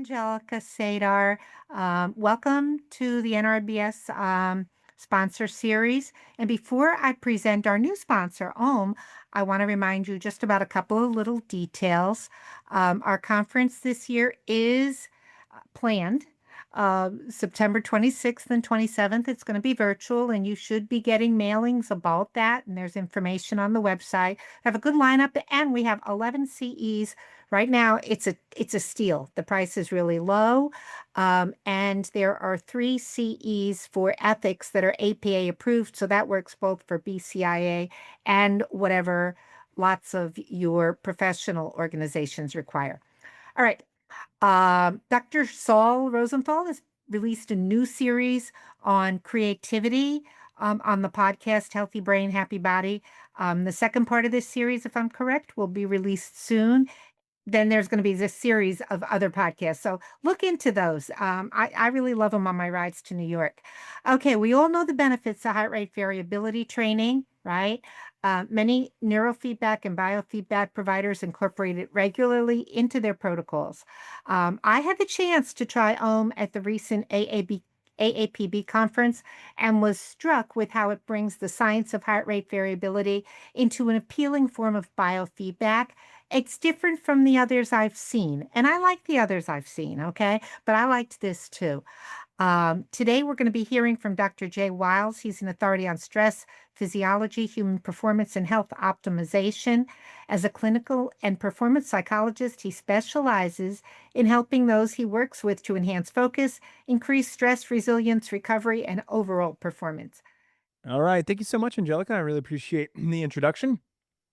Angelica Sadar. Welcome to the NRBS sponsor series. And before I present our new sponsor, OHM, I want to remind you just about a couple of little details. Our conference this year is planned September 26th and 27th. It's going to be virtual, and you should be getting mailings about that. And there's information on the website. We have a good lineup, and we have 11 CEs. Right now, it's a steal. The price is really low, and there are 3 CEs for ethics that are APA approved. So that works both for BCIA and whatever lots of your professional organizations require. All right. Dr. Saul Rosenthal has released a new series on creativity on the podcast Healthy Brain, Happy Body. The second part of this series, if I'm correct, will be released soon. Then there's going to be this series of other podcasts. So look into those. I really love them on my rides to New York. Okay, we all know the benefits of heart rate variability training, right? Many neurofeedback and biofeedback providers incorporate it regularly into their protocols. I had the chance to try OHM at the recent AAPB conference and was struck with how it brings the science of heart rate variability into an appealing form of biofeedback. It's different from the others I've seen, and I like the others I've seen, okay? But I liked this too. Today, we're going to be hearing from Dr. Jay Wiles. He's an authority on stress, physiology, human performance, and health optimization. As a clinical and performance psychologist, he specializes in helping those he works with to enhance focus, increase stress resilience, recovery, and overall performance. All right. Thank you so much, Angelica. I really appreciate the introduction.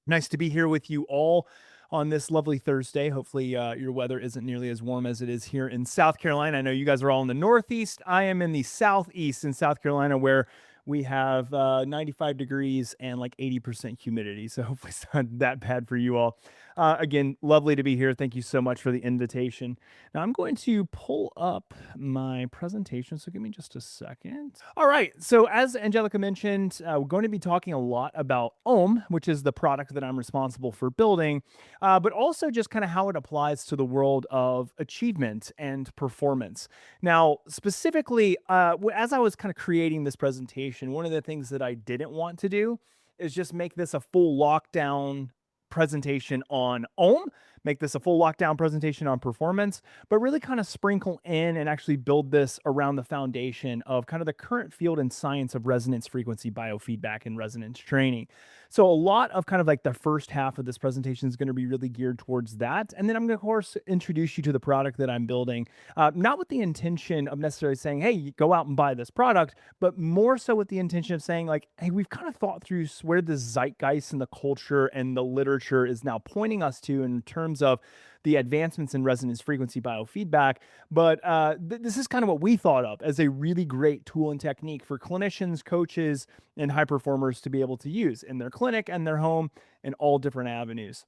Nice to be here with you all on this lovely Thursday. Hopefully, your weather isn't nearly as warm as it is here in South Carolina. I know you guys are all in the Northeast. I am in the Southeast in South Carolina, where we have 95 degrees and like 80% humidity. So hopefully it's not that bad for you all. Again, lovely to be here. Thank you so much for the invitation. Now I'm going to pull up my presentation. So give me just a second. All right. So as Angelica mentioned, we're going to be talking a lot about OHM, which is the product that I'm responsible for building, but also just kind of how it applies to the world of achievement and performance. Now, specifically, as I was kind of creating this presentation, one of the things that I didn't want to do is just make this a full lockdown presentation on OHM, make this a full lockdown presentation on performance, but really kind of sprinkle in and actually build this around the foundation of kind of the current field and science of resonance frequency biofeedback and resonance training. So a lot of kind of like the first half of this presentation is going to be really geared towards that. And then I'm going to, of course, introduce you to the product that I'm building, not with the intention of necessarily saying, hey, go out and buy this product, but more so with the intention of saying like, hey, we've kind of thought through where the zeitgeist and the culture and the literature is now pointing us to in terms of the advancements in resonance frequency biofeedback. But this is kind of what we thought of as a really great tool and technique for clinicians, coaches, and high performers to be able to use in their clinic and their home in all different avenues.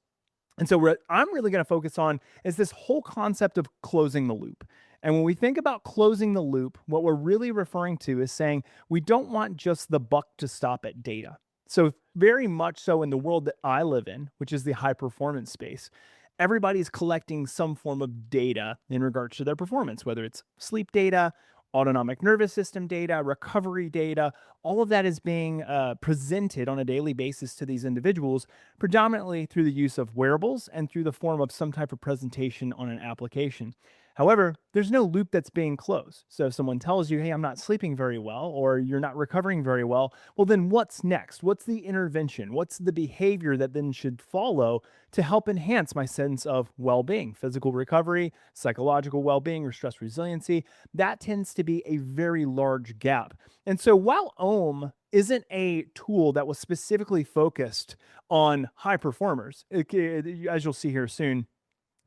And so what I'm really going to focus on is this whole concept of closing the loop. And when we think about closing the loop, what we're really referring to is saying we don't want just the buck to stop at data. So very much so in the world that I live in, which is the high performance space, everybody's collecting some form of data in regards to their performance, whether it's sleep data, autonomic nervous system data, recovery data. All of that is being presented on a daily basis to these individuals, predominantly through the use of wearables and through the form of some type of presentation on an application. However, there's no loop that's being closed. So if someone tells you, hey, I'm not sleeping very well, or you're not recovering very well, well, then what's next? What's the intervention? What's the behavior that then should follow to help enhance my sense of well-being, physical recovery, psychological well-being, or stress resiliency? That tends to be a very large gap. And so while OHM isn't a tool that was specifically focused on high performers, as you'll see here soon,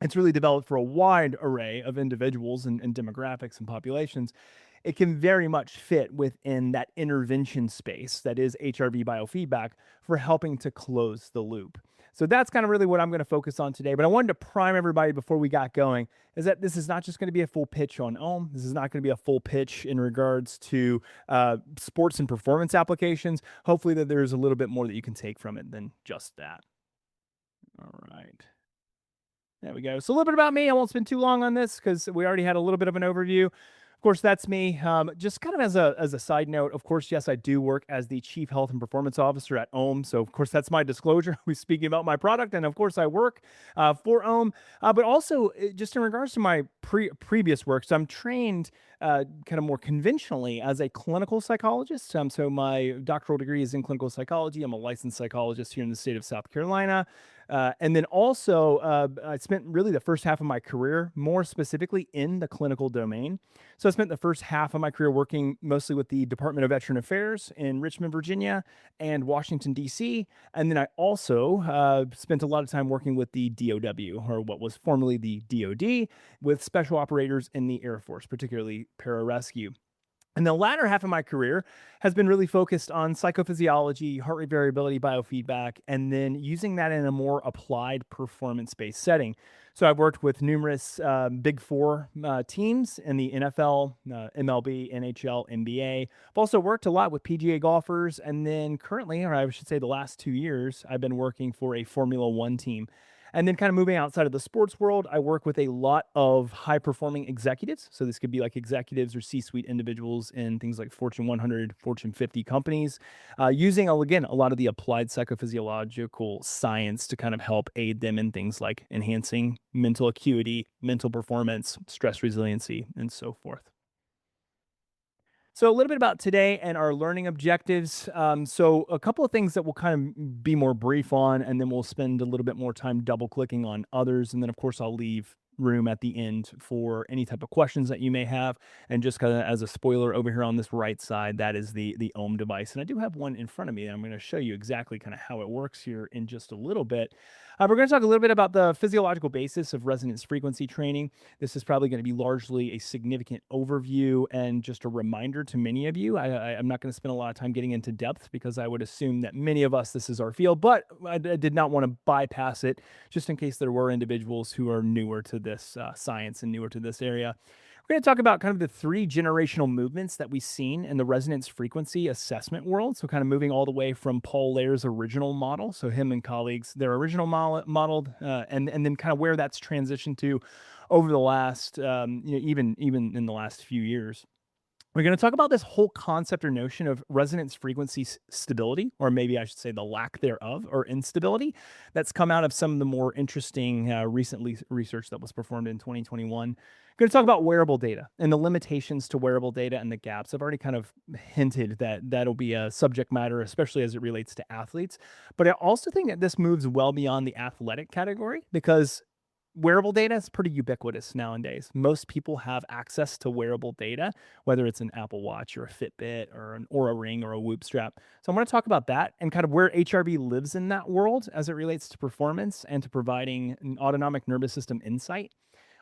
it's really developed for a wide array of individuals and demographics and populations. It can very much fit within that intervention space that is HRV biofeedback for helping to close the loop. So that's kind of really what I'm going to focus on today. But I wanted to prime everybody before we got going is that this is not just going to be a full pitch on OHM. This is not going to be a full pitch in regards to sports and performance applications. Hopefully that there's a little bit more that you can take from it than just that. All right. There we go. So a little bit about me. I won't spend too long on this because we already had a little bit of an overview. Of course, that's me. Just kind of as a side note, of course, yes, I do work as the Chief Health and Performance Officer at Ohm. So of course, that's my disclosure. We're speaking about my product, and of course, I work for Ohm. But also, just in regards to my previous work, so I'm trained kind of more conventionally as a clinical psychologist. So my doctoral degree is in clinical psychology. I'm a licensed psychologist here in the state of South Carolina. And then also, I spent really the first half of my career more specifically in the clinical domain. So I spent the first half of my career working mostly with the Department of Veteran Affairs in Richmond, Virginia, and Washington, D.C. And then I also spent a lot of time working with the DOW, or what was formerly the DOD, with special operators in the Air Force, particularly pararescue. And the latter half of my career has been really focused on psychophysiology, heart rate variability, biofeedback, and then using that in a more applied performance based setting. So I've worked with numerous big four teams in the NFL, MLB, NHL, NBA. I've also worked a lot with PGA golfers. And then currently, or I should say the last 2 years, I've been working for a Formula One team. And then kind of moving outside of the sports world, I work with a lot of high performing executives. So this could be like executives or C-suite individuals in things like Fortune 100, Fortune 50 companies, using, again, a lot of the applied psychophysiological science to kind of help aid them in things like enhancing mental acuity, mental performance, stress resiliency, and so forth. So, a little bit about today and our learning objectives. So, a couple of things that we'll kind of be more brief on, and then we'll spend a little bit more time double clicking on others. And then, of course, I'll leave room at the end for any type of questions that you may have. And just kind of as a spoiler over here on this right side, that is the Ohm device. And I do have one in front of me. And I'm going to show you exactly kind of how it works here in just a little bit. We're going to talk a little bit about the physiological basis of resonance frequency training. This is probably going to be largely a significant overview and just a reminder to many of you. I'm not going to spend a lot of time getting into depth because I would assume that many of us, this is our field, but I did not want to bypass it just in case there were individuals who are newer to this science and newer to this area. We're going to talk about kind of the three generational movements that we've seen in the resonance frequency assessment world. So, kind of moving all the way from Paul Lair's original model, so him and colleagues, their original modeled, and then kind of where that's transitioned to over the last, even in the last few years. We're going to talk about this whole concept or notion of resonance frequency stability, or maybe I should say the lack thereof, or instability, that's come out of some of the more interesting recent research that was performed in 2021. Going to talk about wearable data and the limitations to wearable data and the gaps. I've already kind of hinted that that'll be a subject matter, especially as it relates to athletes. But I also think that this moves well beyond the athletic category because wearable data is pretty ubiquitous nowadays. Most people have access to wearable data, whether it's an Apple Watch or a Fitbit or an Oura Ring or a Whoop strap. So I'm going to talk about that and kind of where HRV lives in that world as it relates to performance and to providing an autonomic nervous system insight.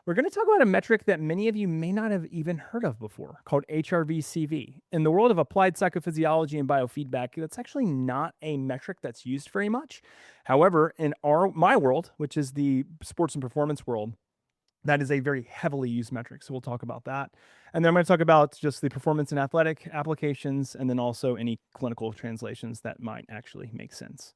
We're going to talk about a metric that many of you may not have even heard of before, called HRV-CV. In the world of applied psychophysiology and biofeedback, that's actually not a metric that's used very much. However, in my world, which is the sports and performance world, that is a very heavily used metric. So we'll talk about that. And then I'm going to talk about just the performance and athletic applications, and then also any clinical translations that might actually make sense.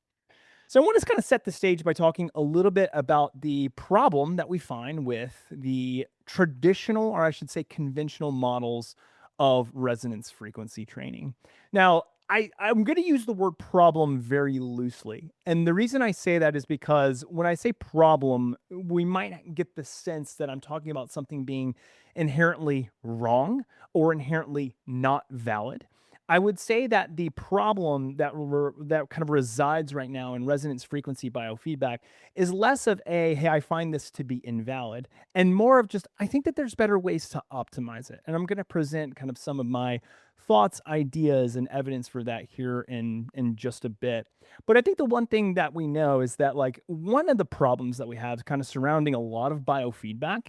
So I want to kind of set the stage by talking a little bit about the problem that we find with the traditional, or I should say conventional models of resonance frequency training. Now, I'm going to use the word problem very loosely. And the reason I say that is because when I say problem, we might get the sense that I'm talking about something being inherently wrong or inherently not valid. I would say that the problem that kind of resides right now in resonance frequency biofeedback is less of a, hey, I find this to be invalid, and more of just, I think that there's better ways to optimize it. And I'm going to present kind of some of my thoughts, ideas, and evidence for that here in just a bit. But I think the one thing that we know is that, like, one of the problems that we have kind of surrounding a lot of biofeedback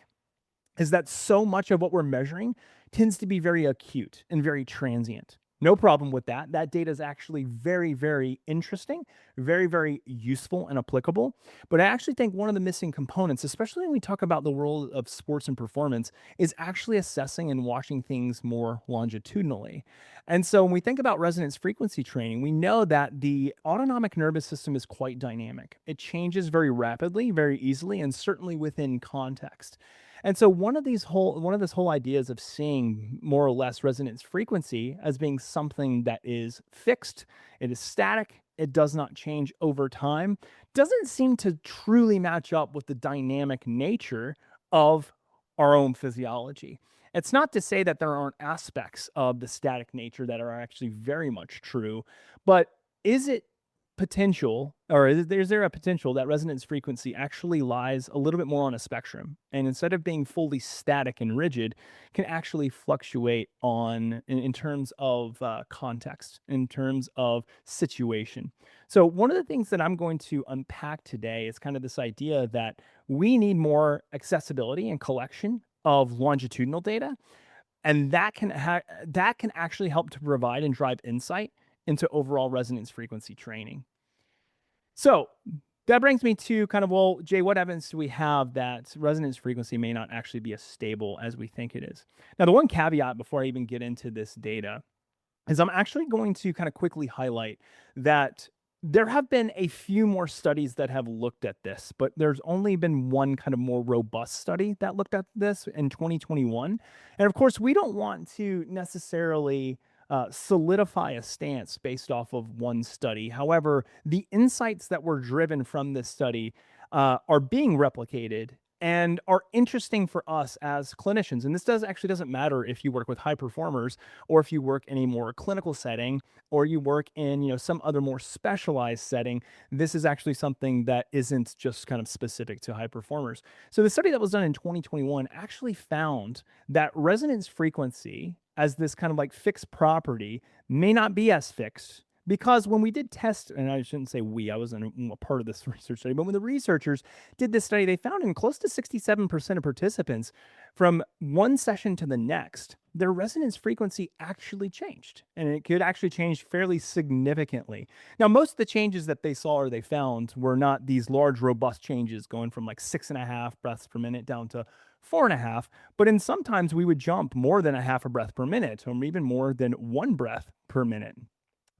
is that so much of what we're measuring tends to be very acute and very transient. No problem with that. That data is actually very, very interesting, very, very useful and applicable. But I actually think one of the missing components, especially when we talk about the world of sports and performance, is actually assessing and watching things more longitudinally. And so when we think about resonance frequency training, we know that the autonomic nervous system is quite dynamic. It changes very rapidly, very easily, and certainly within context. And so one of this whole ideas of seeing more or less resonance frequency as being something that is fixed, it is static, it does not change over time, doesn't seem to truly match up with the dynamic nature of our own physiology. It's not to say that there aren't aspects of the static nature that are actually very much true, but is it potential, or is there a potential that resonance frequency actually lies a little bit more on a spectrum, and instead of being fully static and rigid, can actually fluctuate in terms of context, in terms of situation. So one of the things that I'm going to unpack today is kind of this idea that we need more accessibility and collection of longitudinal data, and that can actually help to provide and drive insight into overall resonance frequency training. So that brings me to kind of, well, Jay, what evidence do we have that resonance frequency may not actually be as stable as we think it is? Now, the one caveat before I even get into this data is I'm actually going to kind of quickly highlight that there have been a few more studies that have looked at this, but there's only been one kind of more robust study that looked at this in 2021. And of course, we don't want to necessarily solidify a stance based off of one study. However, the insights that were driven from this study are being replicated and are interesting for us as clinicians. And this doesn't matter if you work with high performers or if you work in a more clinical setting or you work in, some other more specialized setting. This is actually something that isn't just kind of specific to high performers. So the study that was done in 2021 actually found that resonance frequency as this kind of like fixed property may not be as fixed, because when we did test, and I shouldn't say we, I wasn't a part of this research study, but when the researchers did this study, they found in close to 67% of participants from one session to the next, their resonance frequency actually changed, and it could actually change fairly significantly. Now, most of the changes that they saw or they found were not these large, robust changes going from like 6.5 breaths per minute down to 4.5, but in sometimes we would jump more than a half a breath per minute, or even more than 1 breath per minute.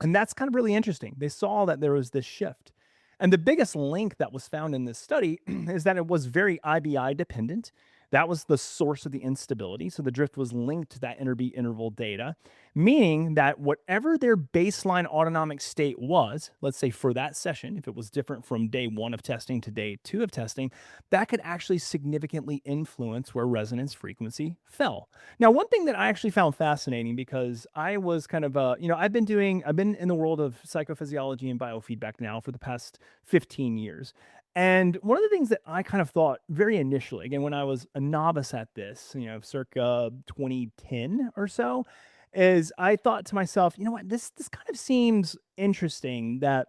And that's kind of really interesting. They saw that there was this shift. And the biggest link that was found in this study is that it was very IBI dependent. That was the source of the instability. So the drift was linked to that interbeat interval data, meaning that whatever their baseline autonomic state was, let's say for that session, if it was different from day 1 of testing to day 2 of testing, that could actually significantly influence where resonance frequency fell. Now, one thing that I actually found fascinating, because I was kind of, I've been in the world of psychophysiology and biofeedback now for the past 15 years. And one of the things that I kind of thought very initially, again, when I was a novice at this, circa 2010 or so, is I thought to myself, you know what, this kind of seems interesting that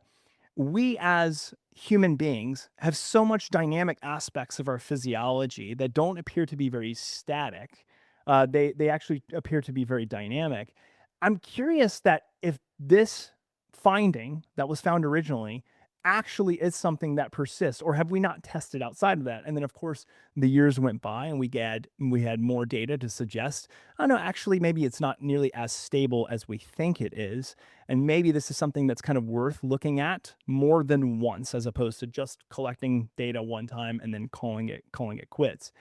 we as human beings have so much dynamic aspects of our physiology that don't appear to be very static. They actually appear to be very dynamic. I'm curious that if this finding that was found originally actually is something that persists, or have we not tested outside of that? And then of course the years went by and we had more data to suggest, oh no, actually maybe it's not nearly as stable as we think it is. And maybe this is something that's kind of worth looking at more than once, as opposed to just collecting data one time and then calling it quits.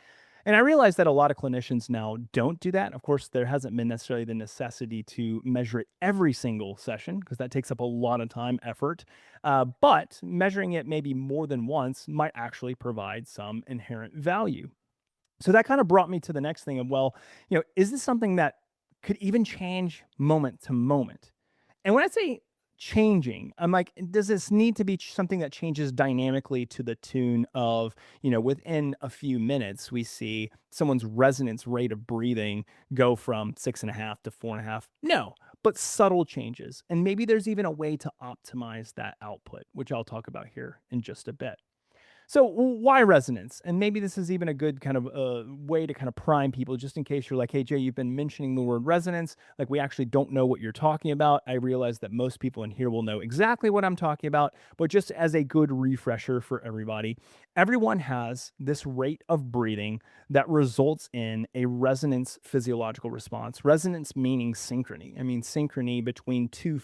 And I realize that a lot of clinicians now don't do that. Of course, there hasn't been necessarily the necessity to measure it every single session, because that takes up a lot of time, effort. But measuring it maybe more than once might actually provide some inherent value. So that kind of brought me to the next thing of, well, is this something that could even change moment to moment? And when I say changing, I'm like, does this need to be something that changes dynamically to the tune of, within a few minutes, we see someone's resonance rate of breathing go from 6.5 to 4.5? No, but subtle changes. And maybe there's even a way to optimize that output, which I'll talk about here in just a bit. So why resonance? And maybe this is even a good kind of way to kind of prime people, just in case you're like, hey, Jay, you've been mentioning the word resonance. Like, we actually don't know what you're talking about. I realize that most people in here will know exactly what I'm talking about, but just as a good refresher for everybody, everyone has this rate of breathing that results in a resonance physiological response. Resonance meaning synchrony. I mean, synchrony between two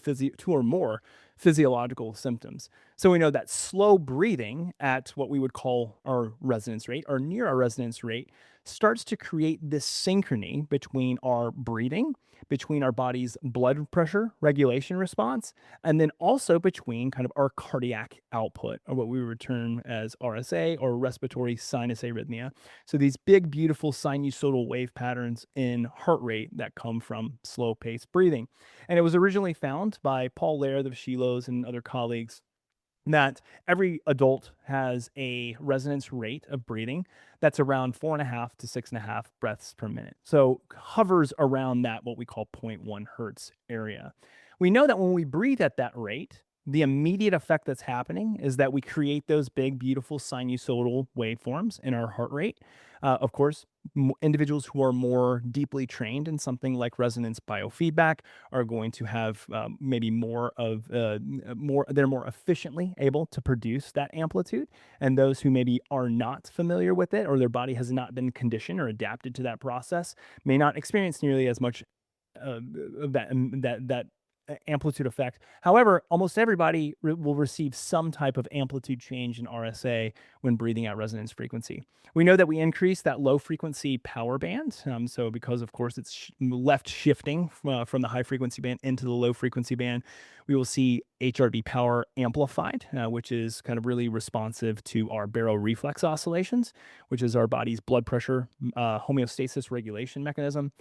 or more physiological symptoms. So we know that slow breathing at what we would call our resonance rate or near our resonance rate starts to create this synchrony between our breathing, between our body's blood pressure regulation response, and then also between kind of our cardiac output, or what we would term as RSA or respiratory sinus arrhythmia. So these big, beautiful sinusoidal wave patterns in heart rate that come from slow paced breathing. And it was originally found by Paul Laird of Shiloh's and other colleagues that every adult has a resonance rate of breathing that's around 4.5 to 6.5 breaths per minute. So hovers around that, what we call zero point 0.1 hertz area. We know that when we breathe at that rate, the immediate effect that's happening is that we create those big, beautiful sinusoidal waveforms in our heart rate. Of course, individuals who are more deeply trained in something like resonance biofeedback are going to have maybe more of they're more efficiently able to produce that amplitude, and those who maybe are not familiar with it or their body has not been conditioned or adapted to that process may not experience nearly as much of that amplitude effect. However, almost everybody will receive some type of amplitude change in RSA when breathing at resonance frequency. We know that we increase that low frequency power band. So because of course it's left shifting from the high frequency band into the low frequency band, we will see HRV power amplified, which is kind of really responsive to our baroreflex oscillations, which is our body's blood pressure homeostasis regulation mechanism.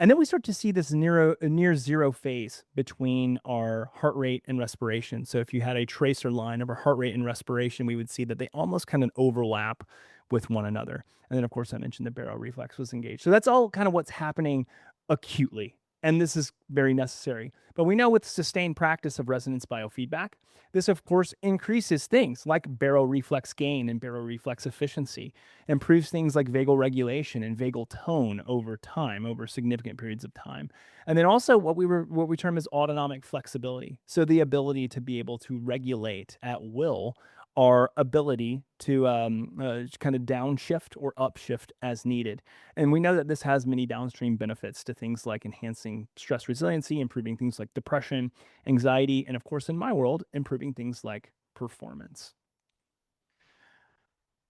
And then we start to see this near zero phase between our heart rate and respiration. So if you had a tracer line of our heart rate and respiration, we would see that they almost kind of overlap with one another. And then, of course, I mentioned the baroreflex was engaged. So that's all kind of what's happening acutely. And this is very necessary. But we know with sustained practice of resonance biofeedback, this, of course, increases things like baroreflex gain and baroreflex efficiency, improves things like vagal regulation and vagal tone over time, over significant periods of time. And then also what we term as autonomic flexibility. So the ability to be able to regulate at will our ability to kind of downshift or upshift as needed. And we know that this has many downstream benefits to things like enhancing stress resiliency, improving things like depression, anxiety, and of course, in my world, improving things like performance.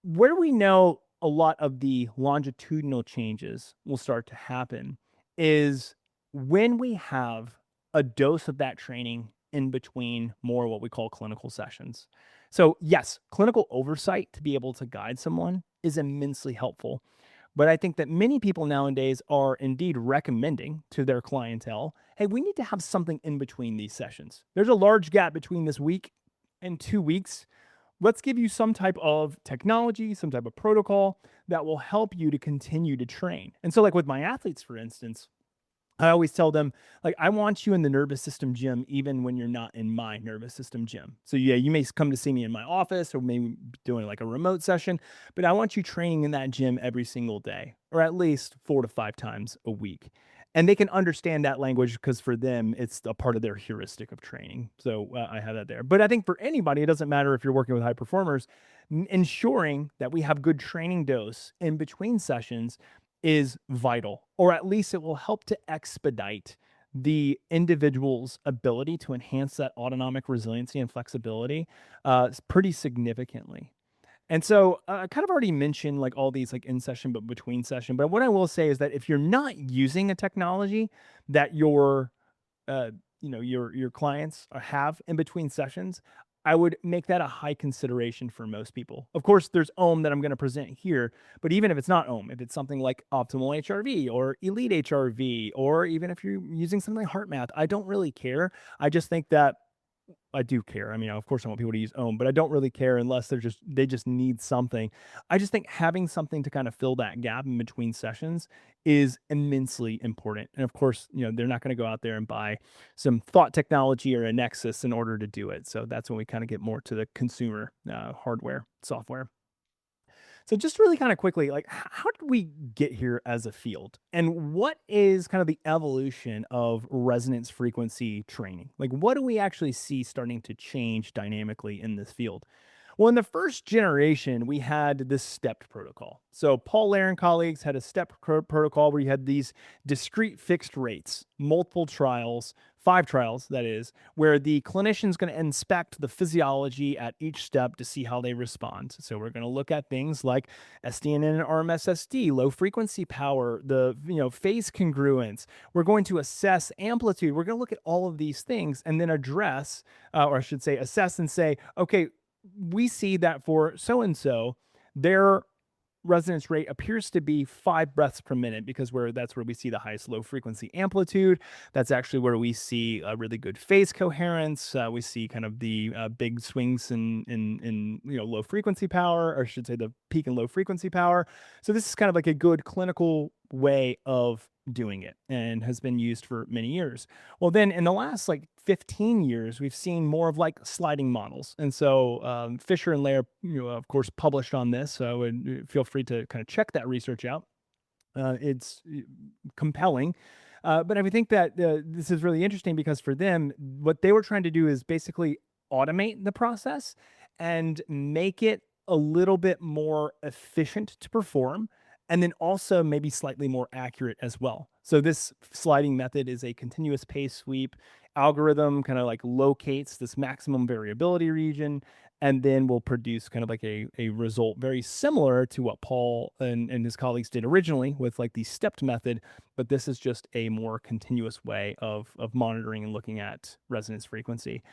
Where we know a lot of the longitudinal changes will start to happen is when we have a dose of that training in between more what we call clinical sessions. So, yes, clinical oversight to be able to guide someone is immensely helpful. But I think that many people nowadays are indeed recommending to their clientele, hey, we need to have something in between these sessions. There's a large gap between this week and 2 weeks. Let's give you some type of technology, some type of protocol that will help you to continue to train. And so, like with my athletes, for instance, I always tell them, like, I want you in the nervous system gym, even when you're not in my nervous system gym. So, yeah, you may come to see me in my office or maybe doing like a remote session, but I want you training in that gym every single day, or at least 4 to 5 times a week. And they can understand that language because for them, it's a part of their heuristic of training. So I have that there. But I think for anybody, it doesn't matter if you're working with high performers, ensuring that we have good training dose in between sessions is vital, or at least it will help to expedite the individual's ability to enhance that autonomic resiliency and flexibility pretty significantly. And so I kind of already mentioned like all these like in session but between session. But what I will say is that if you're not using a technology that uh, your clients have in between sessions, I would make that a high consideration for most people. Of course, there's Ohm that I'm going to present here, but even if it's not Ohm, if it's something like optimal HRV or elite HRV, or even if you're using something like HeartMath, I don't really care. I just think that I do care. I mean, of course, I want people to use Ohm, but I don't really care unless they just need something. I just think having something to kind of fill that gap in between sessions is immensely important. And of course, they're not going to go out there and buy some thought technology or a Nexus in order to do it. So that's when we kind of get more to the consumer hardware, software. So just really kind of quickly, like how did we get here as a field? And what is kind of the evolution of resonance frequency training? Like what do we actually see starting to change dynamically in this field? Well, in the first generation, we had this stepped protocol. So Paul Lehrer and colleagues had a protocol where you had these discrete fixed rates, multiple trials, 5 trials, that is, where the clinician's going to inspect the physiology at each step to see how they respond. So we're going to look at things like SDN and RMSSD, low frequency power, the phase congruence. We're going to assess amplitude. We're going to look at all of these things and then address, or I should say, assess and say, okay, we see that for so and so, their resonance rate appears to be 5 breaths per minute because that's where we see the highest low frequency amplitude. That's actually where we see a really good phase coherence. We see kind of the big swings in low frequency power, or I should say the peak and low frequency power. So this is kind of like a good clinical way of doing it and has been used for many years. Well, then in the last like 15 years, we've seen more of like sliding models. And so Fisher and Lair, of course, published on this. So I would feel free to kind of check that research out. It's compelling. But I think that this is really interesting because for them, what they were trying to do is basically automate the process and make it a little bit more efficient to perform, and then also maybe slightly more accurate as well. So this sliding method is a continuous pace sweep algorithm, kind of like locates this maximum variability region, and then will produce kind of like a result very similar to what Paul and his colleagues did originally with like the stepped method, but this is just a more continuous way of monitoring and looking at resonance frequency.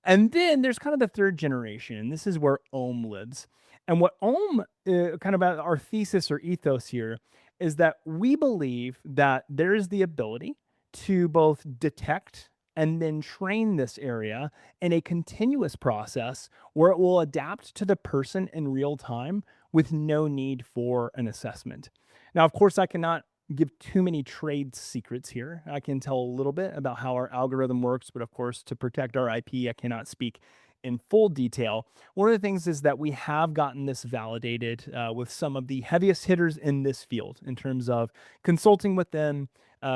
And then there's kind of the third generation, and this is where Ohm lives. And what Ohm, kind of our thesis or ethos here, is that we believe that there is the ability to both detect and then train this area in a continuous process where it will adapt to the person in real time with no need for an assessment. Now, of course, I cannot give too many trade secrets here. I can tell a little bit about how our algorithm works, but of course, to protect our IP, I cannot speak in full detail. One of the things is that we have gotten this validated with some of the heaviest hitters in this field in terms of consulting with them,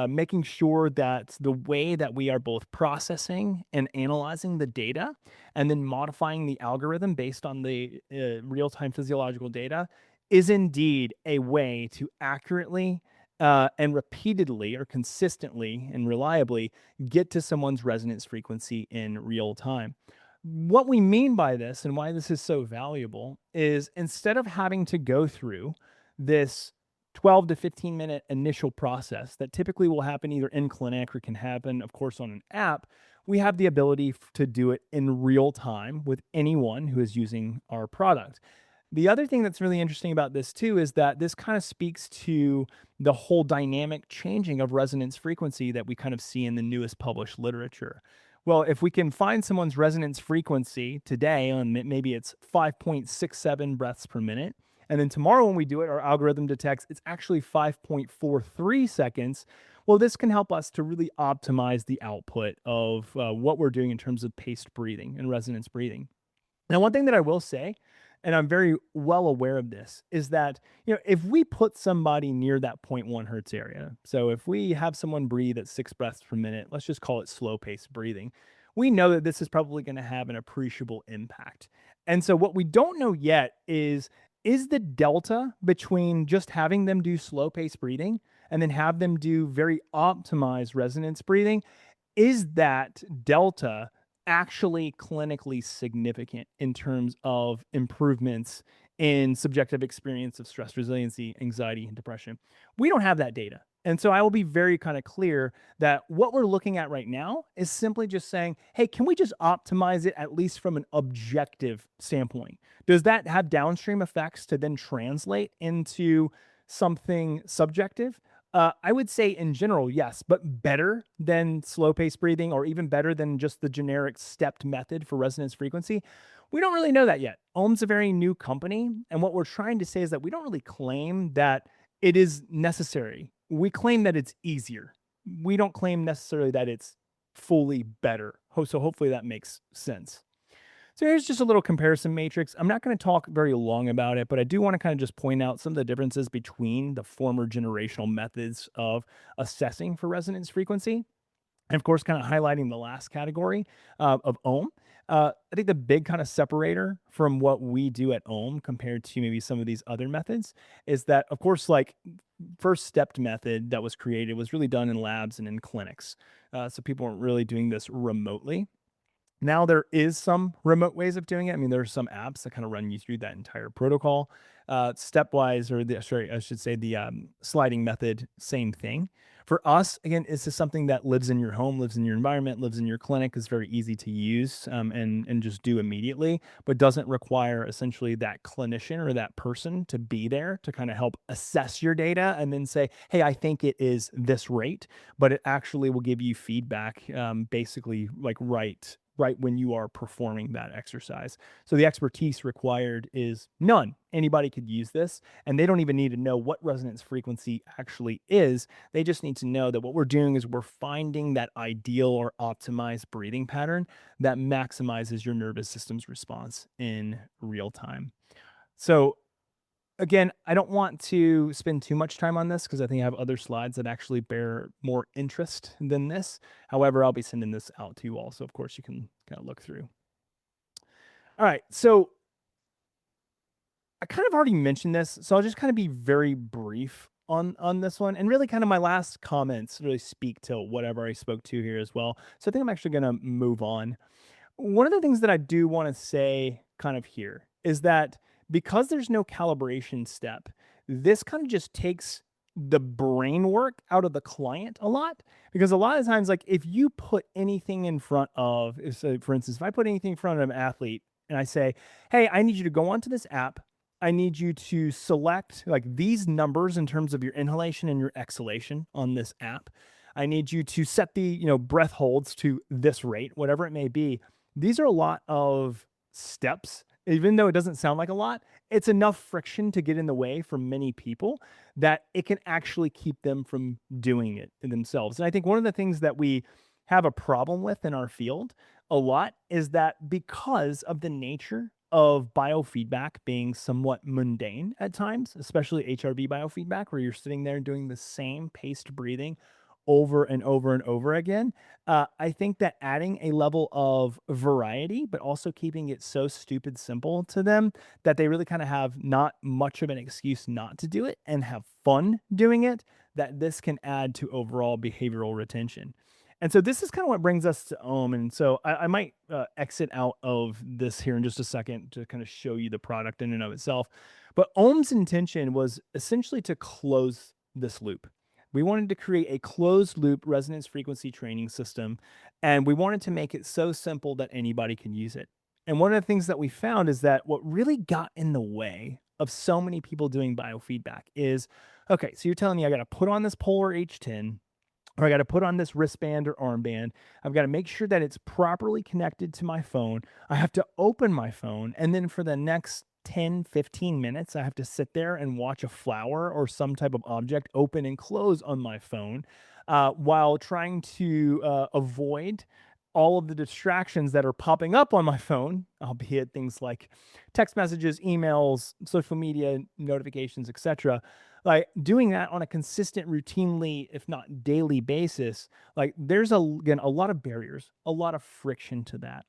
making sure that the way that we are both processing and analyzing the data and then modifying the algorithm based on the real-time physiological data is indeed a way to accurately and repeatedly or consistently and reliably get to someone's resonance frequency in real time. What we mean by this and why this is so valuable is instead of having to go through this 12 to 15-minute initial process that typically will happen either in clinic or can happen, of course, on an app, we have the ability to do it in real time with anyone who is using our product. The other thing that's really interesting about this too is that this kind of speaks to the whole dynamic changing of resonance frequency that we kind of see in the newest published literature. Well, if we can find someone's resonance frequency today, and maybe it's 5.67 breaths per minute, and then tomorrow when we do it, our algorithm detects it's actually 5.43 seconds. Well, this can help us to really optimize the output of what we're doing in terms of paced breathing and resonance breathing. Now, one thing that I will say, and I'm very well aware of this, is that, if we put somebody near that zero point 0.1 hertz area, so if we have someone breathe at 6 breaths per minute, let's just call it slow paced breathing, we know that this is probably going to have an appreciable impact. And so what we don't know yet is the delta between just having them do slow paced breathing and then have them do very optimized resonance breathing, is that delta actually clinically significant in terms of improvements in subjective experience of stress resiliency, anxiety, and depression? We don't have that data. And so I will be very kind of clear that what we're looking at right now is simply just saying, hey, can we just optimize it at least from an objective standpoint? Does that have downstream effects to then translate into something subjective? I would say in general, yes, but better than slow paced breathing or even better than just the generic stepped method for resonance frequency. We don't really know that yet. Ohm's a very new company. And what we're trying to say is that we don't really claim that it is necessary. We claim that it's easier. We don't claim necessarily that it's fully better. So hopefully that makes sense. So here's just a little comparison matrix. I'm not going to talk very long about it, but I do want to kind of just point out some of the differences between the former generational methods of assessing for resonance frequency. And of course, kind of highlighting the last category of ohm. I think the big kind of separator from what we do at ohm compared to maybe some of these other methods is that, of course, like first stepped method that was created was really done in labs and in clinics. So people weren't really doing this remotely. Now there is some remote ways of doing it. I mean, there are some apps that kind of run you through that entire protocol. Stepwise, or sorry, I should say the sliding method, same thing. For us, again, this is something that lives in your home, lives in your environment, lives in your clinic, is very easy to use and just do immediately, but doesn't require essentially that clinician or that person to be there to kind of help assess your data and then say, hey, I think it is this rate, but it actually will give you feedback basically like right when you are performing that exercise. So the expertise required is none. Anybody could use this, and they don't even need to know what resonance frequency actually is. They just need to know that what we're doing is we're finding that ideal or optimized breathing pattern that maximizes your nervous system's response in real time. So again, I don't want to spend too much time on this because I think I have other slides that actually bear more interest than this. However, I'll be sending this out to you all. So, of course, you can kind of look through. All right. So, I kind of already mentioned this. So, I'll just kind of be very brief on this one. And really, kind of my last comments really speak to whatever I spoke to here as well. So, I think I'm actually going to move on. One of the things that I do want to say kind of here is that because there's no calibration step, this kind of just takes the brain work out of the client a lot. Because a lot of times, like if you put anything in front of, so for instance, if I put anything in front of an athlete and I say, hey, I need you to go onto this app. I need you to select like these numbers in terms of your inhalation and your exhalation on this app. I need you to set the, breath holds to this rate, whatever it may be. These are a lot of steps. Even though it doesn't sound like a lot, it's enough friction to get in the way for many people that it can actually keep them from doing it themselves. And I think one of the things that we have a problem with in our field a lot is that because of the nature of biofeedback being somewhat mundane at times, especially HRV biofeedback, where you're sitting there doing the same paced breathing over and over and over again. I think that adding a level of variety, but also keeping it so stupid simple to them that they really kind of have not much of an excuse not to do it and have fun doing it, that this can add to overall behavioral retention. And so this is kind of what brings us to Ohm. And so I might exit out of this here in just a second to kind of show you the product in and of itself. But Ohm's intention was essentially to close this loop. We wanted to create a closed loop resonance frequency training system, and we wanted to make it so simple that anybody can use it. And one of the things that we found is that what really got in the way of so many people doing biofeedback is okay, so you're telling me I got to put on this Polar H10 or I got to put on this wristband or armband. I've got to make sure that it's properly connected to my phone. I have to open my phone. And then for the next 10, 15 minutes, I have to sit there and watch a flower or some type of object open and close on my phone while trying to avoid all of the distractions that are popping up on my phone, albeit things like text messages, emails, social media notifications, etc. Like doing that on a consistent, routinely, if not daily basis, like there's again a lot of barriers, a lot of friction to that.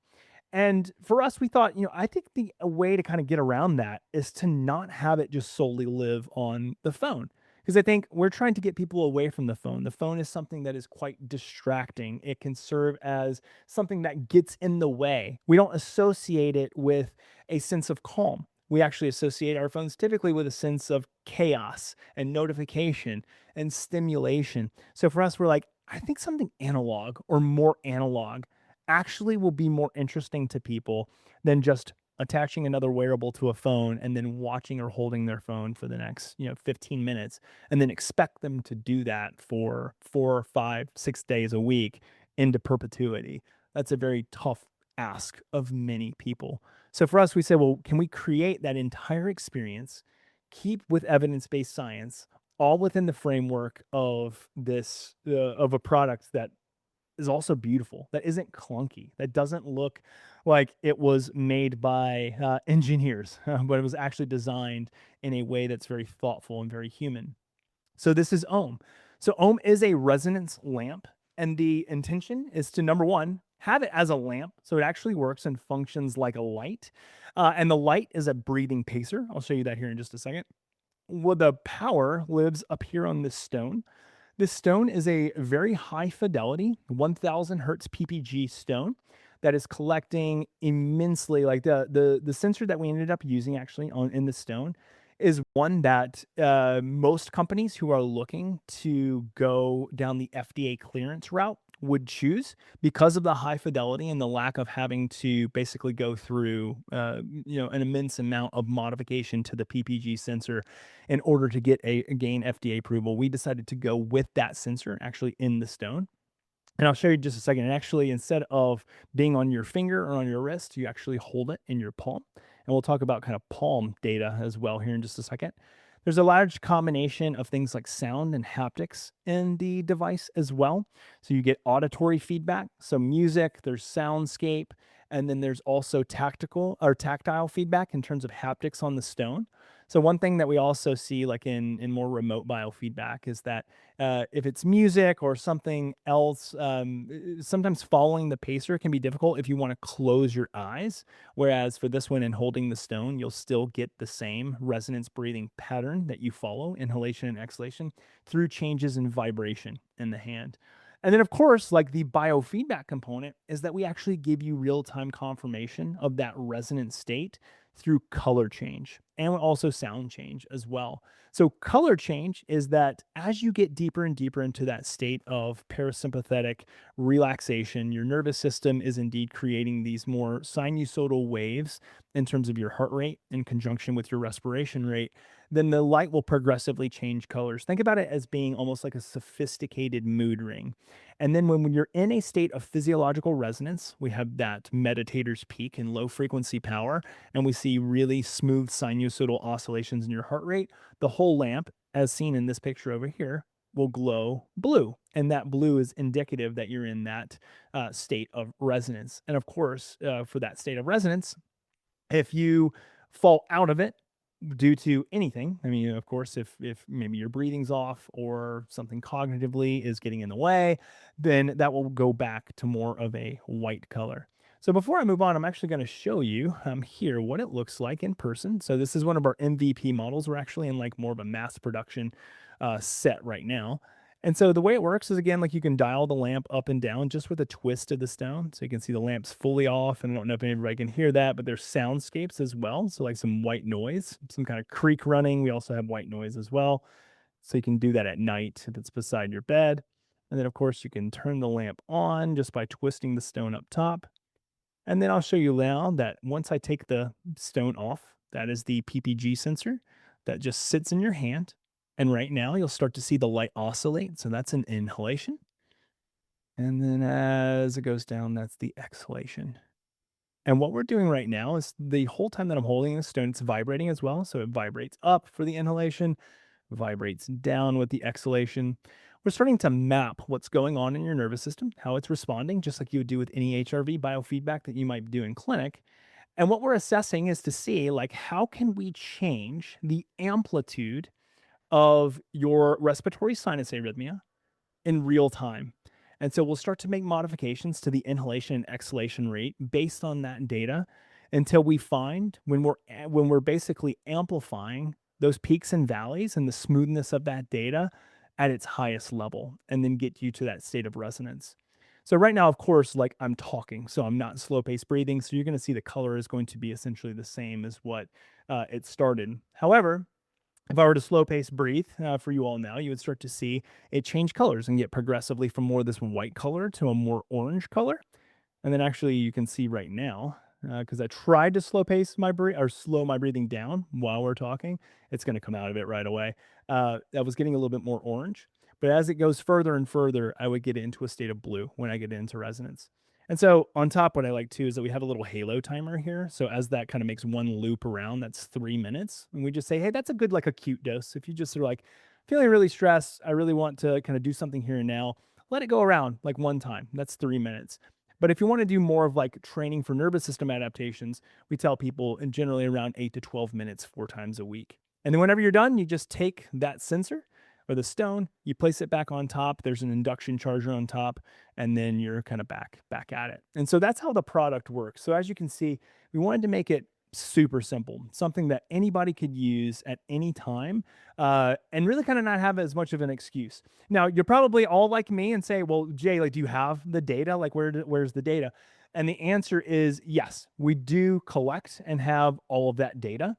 And for us, we thought, I think the a way to kind of get around that is to not have it just solely live on the phone. Because I think we're trying to get people away from the phone. The phone is something that is quite distracting. It can serve as something that gets in the way. We don't associate it with a sense of calm. We actually associate our phones typically with a sense of chaos and notification and stimulation. So for us, we're like, I think something analog or more analog actually will be more interesting to people than just attaching another wearable to a phone and then watching or holding their phone for the next 15 minutes and then expect them to do that for 4 or 5 6 days a week into perpetuity. That's a very tough ask of many people. So for us, we say, well, can we create that entire experience, keep with evidence-based science, all within the framework of this of a product that is also beautiful, that isn't clunky, that doesn't look like it was made by engineers, but it was actually designed in a way that's very thoughtful and very human. So this is ohm. So ohm is a resonance lamp, and the intention is to, number one, have it as a lamp, so it actually works and functions like a light. And the light is a breathing pacer. I'll show you that here in just a second. Well, the power lives up here on this stone. This stone is a very high fidelity 1000 hertz PPG stone that is collecting immensely. Like the sensor that we ended up using actually on in the stone is one that most companies who are looking to go down the FDA clearance route would choose because of the high fidelity and the lack of having to basically go through an immense amount of modification to the PPG sensor in order to get a gain FDA approval. We decided to go with that sensor actually in the stone. And I'll show you just a second. And actually, instead of being on your finger or on your wrist, you actually hold it in your palm. And we'll talk about kind of palm data as well here in just a second. There's a large combination of things like sound and haptics in the device as well. So you get auditory feedback, so music, there's soundscape, and then there's also tactile feedback in terms of haptics on the stone. So one thing that we also see, like in more remote biofeedback, is that if it's music or something else, sometimes following the pacer can be difficult if you want to close your eyes. Whereas for this one and holding the stone, you'll still get the same resonance breathing pattern that you follow, inhalation and exhalation, through changes in vibration in the hand. And then, of course, like the biofeedback component is that we actually give you real time confirmation of that resonant state through color change and also sound change as well. So, color change is that as you get deeper and deeper into that state of parasympathetic relaxation, your nervous system is indeed creating these more sinusoidal waves in terms of your heart rate in conjunction with your respiration rate. Then the light will progressively change colors. Think about it as being almost like a sophisticated mood ring. And then when you're in a state of physiological resonance, we have that meditator's peak and low frequency power, and we see really smooth sinusoidal oscillations in your heart rate. The whole lamp, as seen in this picture over here, will glow blue. And that blue is indicative that you're in that state of resonance. And of course, for that state of resonance, if you fall out of it due to anything, I mean, of course, if maybe your breathing's off or something cognitively is getting in the way, then that will go back to more of a white color. So before I move on, I'm actually going to show you here what it looks like in person. So this is one of our MVP models. We're actually in like more of a mass production set right now. And so the way it works is, again, like you can dial the lamp up and down just with a twist of the stone. So you can see the lamp's fully off. And I don't know if anybody can hear that, but there's soundscapes as well. So like some white noise, some kind of creek running. We also have white noise as well. So you can do that at night if it's beside your bed. And then of course you can turn the lamp on just by twisting the stone up top. And then I'll show you now that once I take the stone off, that is the PPG sensor that just sits in your hand. And right now you'll start to see the light oscillate. So that's an inhalation. And then as it goes down, that's the exhalation. And what we're doing right now is the whole time that I'm holding the stone, it's vibrating as well. So it vibrates up for the inhalation, vibrates down with the exhalation. We're starting to map what's going on in your nervous system, how it's responding, just like you would do with any HRV biofeedback that you might do in clinic. And what we're assessing is to see, like, how can we change the amplitude of your respiratory sinus arrhythmia in real time. And so we'll start to make modifications to the inhalation and exhalation rate based on that data until we find when we're basically amplifying those peaks and valleys and the smoothness of that data at its highest level, and then get you to that state of resonance. So right now, of course, like I'm talking, so I'm not slow paced breathing. So you're going to see the color is going to be essentially the same as what it started. However, if I were to slow pace breathe for you all now, you would start to see it change colors and get progressively from more of this white color to a more orange color. And then actually you can see right now, because I tried to slow pace my breath or slow my breathing down while we're talking, it's going to come out of it right away. I was getting a little bit more orange, but as it goes further and further, I would get into a state of blue when I get into resonance. And so on top, what I like too is that we have a little halo timer here. So as that kind of makes one loop around, that's 3 minutes. And we just say, hey, that's a good like acute dose. If you just are like feeling really stressed, I really want to kind of do something here and now. let it go around like one time. That's 3 minutes. But if you want to do more of like training for nervous system adaptations, we tell people in generally around 8 to 12 minutes 4 times a week. And then whenever you're done, you just take that sensor or the stone, you place it back on top. There's an induction charger on top, and then you're kind of back at it. And so that's how the product works. So as you can see, we wanted to make it super simple, something that anybody could use at any time, and really kind of not have as much of an excuse. Now, you're probably all like me and say, well, Jay, like, do you have the data? Like, where's the data? And the answer is yes, we do collect and have all of that data.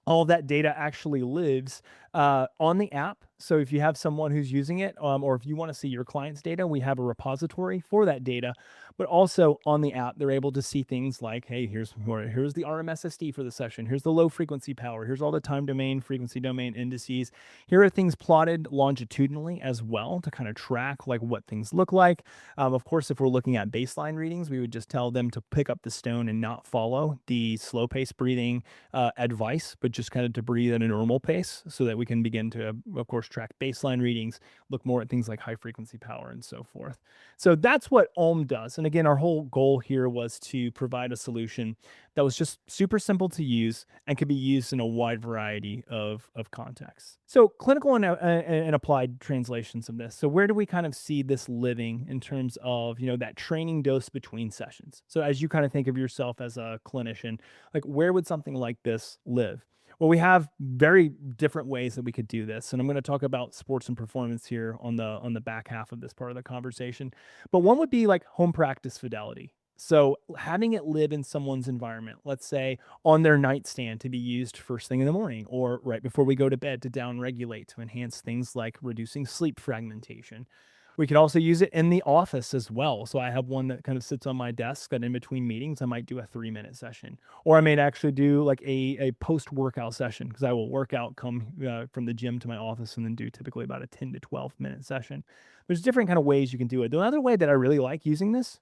All of that data actually lives on the app. So if you have someone who's using it, or if you want to see your client's data, we have a repository for that data. But also on the app, they're able to see things like, hey, here's the RMSSD for the session. Here's the low frequency power. Here's all the time domain, frequency domain indices. Here are things plotted longitudinally as well to kind of track like what things look like. Of course, if we're looking at baseline readings, we would just tell them to pick up the stone and not follow the slow pace breathing advice, but just kind of to breathe at a normal pace so that we can begin to, of course, track baseline readings, look more at things like high frequency power and so forth. So that's what Ohm does. And again, our whole goal here was to provide a solution that was just super simple to use and could be used in a wide variety of contexts. So clinical and applied translations of this. So where do we kind of see this living in terms of, that training dose between sessions? So as you kind of think of yourself as a clinician, like where would something like this live? Well, we have very different ways that we could do this, and I'm going to talk about sports and performance here on the back half of this part of the conversation. But one would be like home practice fidelity. So having it live in someone's environment, let's say on their nightstand to be used first thing in the morning or right before we go to bed to downregulate to enhance things like reducing sleep fragmentation. We could also use it in the office as well. So I have one that kind of sits on my desk that in between meetings, I might do a 3 minute session, or I may actually do like a post workout session because I will work out, come from the gym to my office and then do typically about a 10 to 12 minute session. There's different kind of ways you can do it. The other way that I really like using this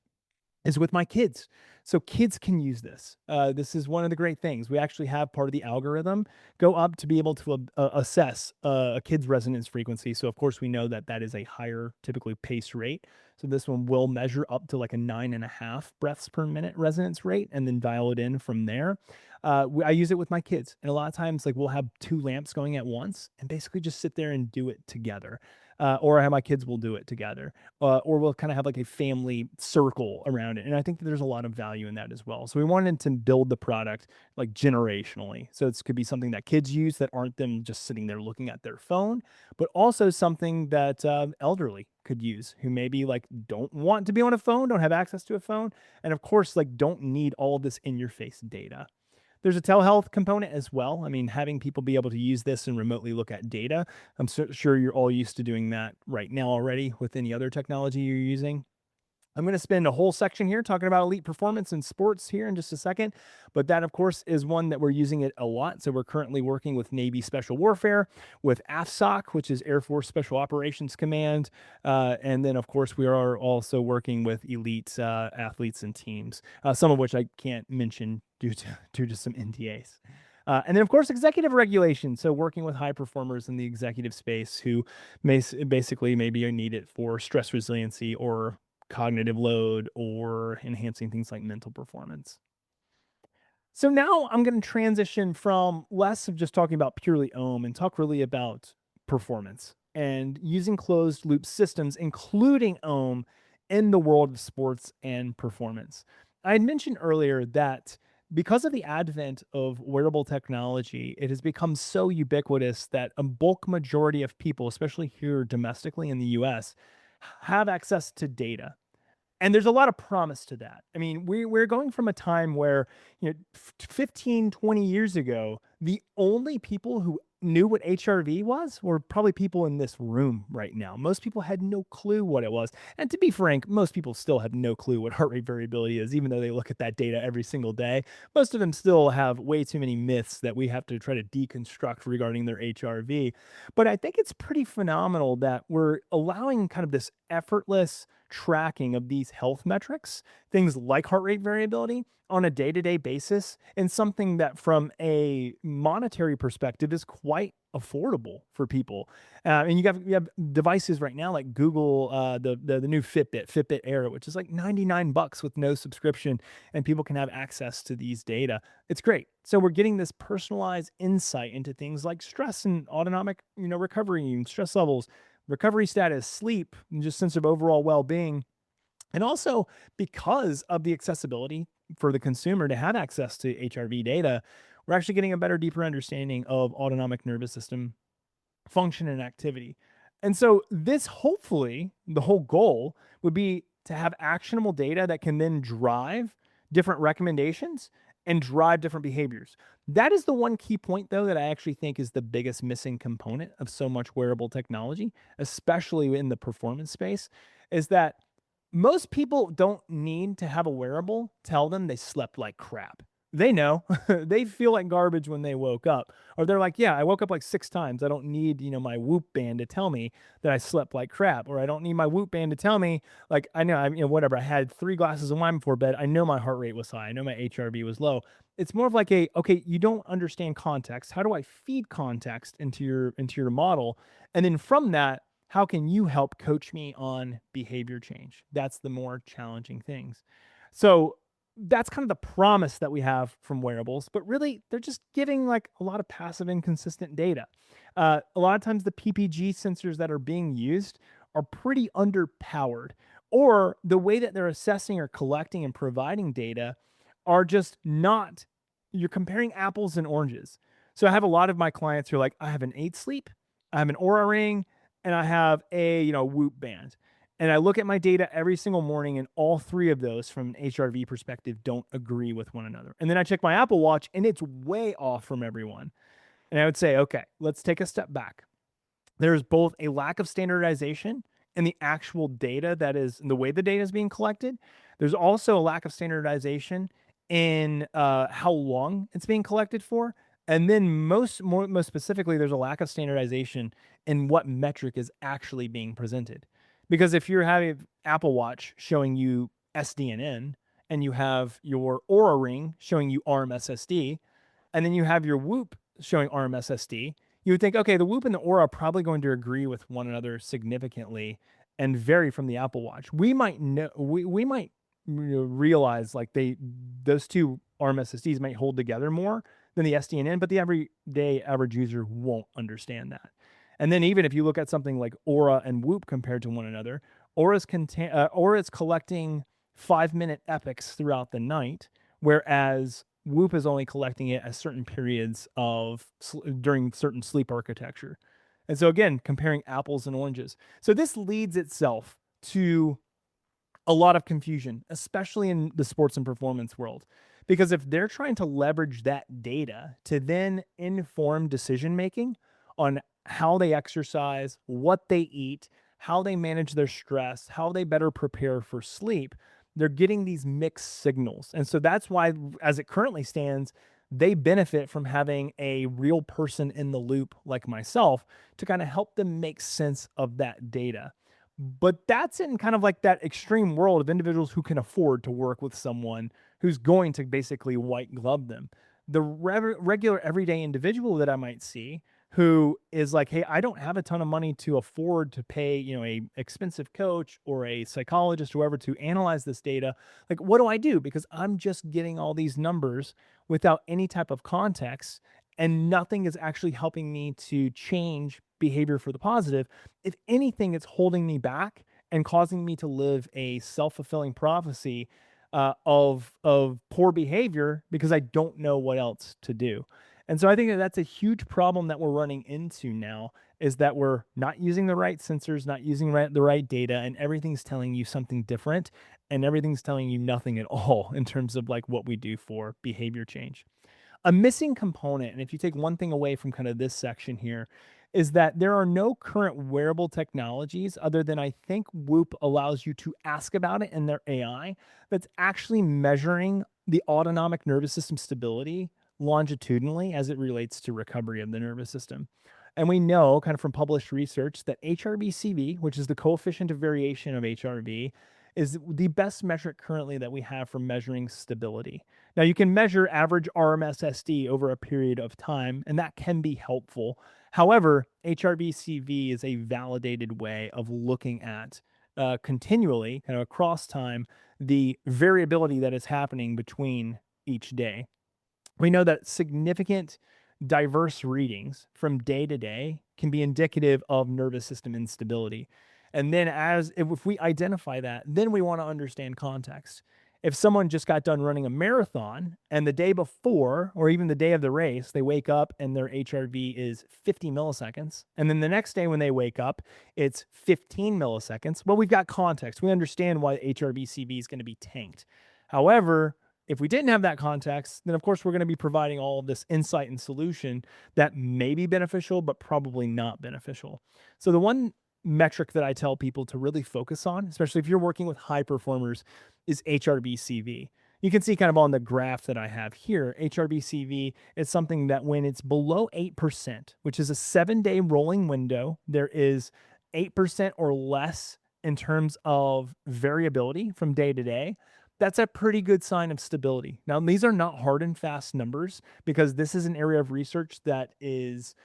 is with my kids. So kids can use this. This is one of the great things. We actually have part of the algorithm go up to be able to assess a kid's resonance frequency. So of course we know that that is a higher typically pace rate. So this one will measure up to like a 9.5 breaths per minute resonance rate and then dial it in from there. I use it with my kids. And a lot of times like we'll have two lamps going at once and basically just sit there and do it together. Or I have my kids will do it together, or we'll kind of have like a family circle around it. And I think that there's a lot of value in that as well. So we wanted to build the product like generationally. So it could be something that kids use that aren't them just sitting there looking at their phone, but also something that elderly could use who maybe like don't want to be on a phone, don't have access to a phone, and of course like don't need all of this in your face data. There's a telehealth component as well. I mean, having people be able to use this and remotely look at data. I'm sure you're all used to doing that right now already with any other technology you're using. I'm going to spend a whole section here talking about elite performance in sports here in just a second. But that, of course, is one that we're using it a lot. So we're currently working with Navy Special Warfare, with AFSOC, which is Air Force Special Operations Command. And then, of course, we are also working with elite athletes and teams, some of which I can't mention due to some NDAs. And then, of course, executive regulation. So working with high performers in the executive space who basically maybe need it for stress resiliency or cognitive load or enhancing things like mental performance. So now I'm going to transition from less of just talking about purely Ohm and talk really about performance and using closed loop systems, including Ohm, in the world of sports and performance. I had mentioned earlier that because of the advent of wearable technology, it has become so ubiquitous that a bulk majority of people, especially here domestically in the US, have access to data. And there's a lot of promise to that. I mean, we're going from a time where, 15, 20 years ago, the only people who knew what HRV was were probably people in this room right now. Most people had no clue what it was. And to be frank, most people still have no clue what heart rate variability is, even though they look at that data every single day. Most of them still have way too many myths that we have to try to deconstruct regarding their HRV. But I think it's pretty phenomenal that we're allowing kind of this effortless tracking of these health metrics, things like heart rate variability, on a day-to-day basis, and something that from a monetary perspective is quite affordable for people. And you have devices right now like Google, the new Fitbit Air, which is like $99 with no subscription, and people can have access to these data. It's great. So we're getting this personalized insight into things like stress and autonomic, recovery and stress levels, recovery status, sleep, and just sense of overall well-being. And also, because of the accessibility for the consumer to have access to HRV data, we're actually getting a better, deeper understanding of autonomic nervous system function and activity. And so, this hopefully, the whole goal would be to have actionable data that can then drive different recommendations and drive different behaviors. That is the one key point, though, that I actually think is the biggest missing component of so much wearable technology, especially in the performance space, is that most people don't need to have a wearable tell them they slept like crap. They know. They feel like garbage when they woke up. Or they're like, "Yeah, I woke up like 6 times. I don't need, my Whoop band to tell me that I slept like crap." Or I don't need my Whoop band to tell me, like, I know, whatever. I had 3 glasses of wine before bed. I know my heart rate was high. I know my HRV was low. It's more of like okay, you don't understand context. How do I feed context into your model? And then from that, how can you help coach me on behavior change? That's the more challenging things. So that's kind of the promise that we have from wearables, but really they're just giving like a lot of passive, inconsistent data. A lot of times the PPG sensors that are being used are pretty underpowered, or the way that they're assessing or collecting and providing data are just not. You're comparing apples and oranges. So I have a lot of my clients who are like, I have an 8 sleep, I have an Aura ring, and I have a Whoop band. And I look at my data every single morning, and all 3 of those from an HRV perspective don't agree with one another. And then I check my Apple Watch, and it's way off from everyone. And I would say, okay, let's take a step back. There's both a lack of standardization in the actual data that is in the way the data is being collected. There's also a lack of standardization in how long it's being collected for. And then most specifically, there's a lack of standardization in what metric is actually being presented. Because if you're having Apple Watch showing you SDNN and you have your Aura ring showing you ARM SSD, and then you have your Whoop showing ARM SSD, you would think, okay, the Whoop and the Aura are probably going to agree with one another significantly and vary from the Apple Watch. We might know, we might realize like those 2 ARM SSDs might hold together more than the SDNN, but the everyday average user won't understand that. And then even if you look at something like Aura and Whoop compared to one another, Aura's collecting 5-minute epochs throughout the night, whereas Whoop is only collecting it at certain periods during certain sleep architecture. And so again, comparing apples and oranges. So this leads itself to a lot of confusion, especially in the sports and performance world. Because if they're trying to leverage that data to then inform decision making on how they exercise, what they eat, how they manage their stress, how they better prepare for sleep, they're getting these mixed signals. And so that's why, as it currently stands, they benefit from having a real person in the loop like myself to kind of help them make sense of that data. But that's in kind of like that extreme world of individuals who can afford to work with someone who's going to basically white glove them. The regular everyday individual that I might see who is like, hey, I don't have a ton of money to afford to pay, a expensive coach or a psychologist, whoever, to analyze this data. Like, what do I do? Because I'm just getting all these numbers without any type of context, and nothing is actually helping me to change behavior for the positive. If anything, it's holding me back and causing me to live a self-fulfilling prophecy of poor behavior because I don't know what else to do. And so I think that that's a huge problem that we're running into now, is that we're not using the right sensors, not using the right data, and everything's telling you something different, and everything's telling you nothing at all in terms of like what we do for behavior change. A missing component, and if you take one thing away from kind of this section here, is that there are no current wearable technologies other than, I think, Whoop allows you to ask about it in their AI, that's actually measuring the autonomic nervous system stability longitudinally as it relates to recovery of the nervous system. And we know kind of from published research that HRV-CV, which is the coefficient of variation of HRV, is the best metric currently that we have for measuring stability. Now, you can measure average RMSSD over a period of time, and that can be helpful. However, HRBCV is a validated way of looking at continually, kind of across time, the variability that is happening between each day. We know that significant diverse readings from day to day can be indicative of nervous system instability. And then if we identify that, then we want to understand context. If someone just got done running a marathon and the day before or even the day of the race, they wake up and their HRV is 50 milliseconds, and then the next day when they wake up, it's 15 milliseconds, well, we've got context. We understand why HRV-CV is going to be tanked. However, if we didn't have that context, then of course we're going to be providing all of this insight and solution that may be beneficial, but probably not beneficial. So the one metric that I tell people to really focus on, especially if you're working with high performers, is HRBCV. You can see kind of on the graph that I have here, HRBCV is something that when it's below 8%, which is a 7-day rolling window, there is 8% or less in terms of variability from day to day. That's a pretty good sign of stability. Now, these are not hard and fast numbers because this is an area of research that is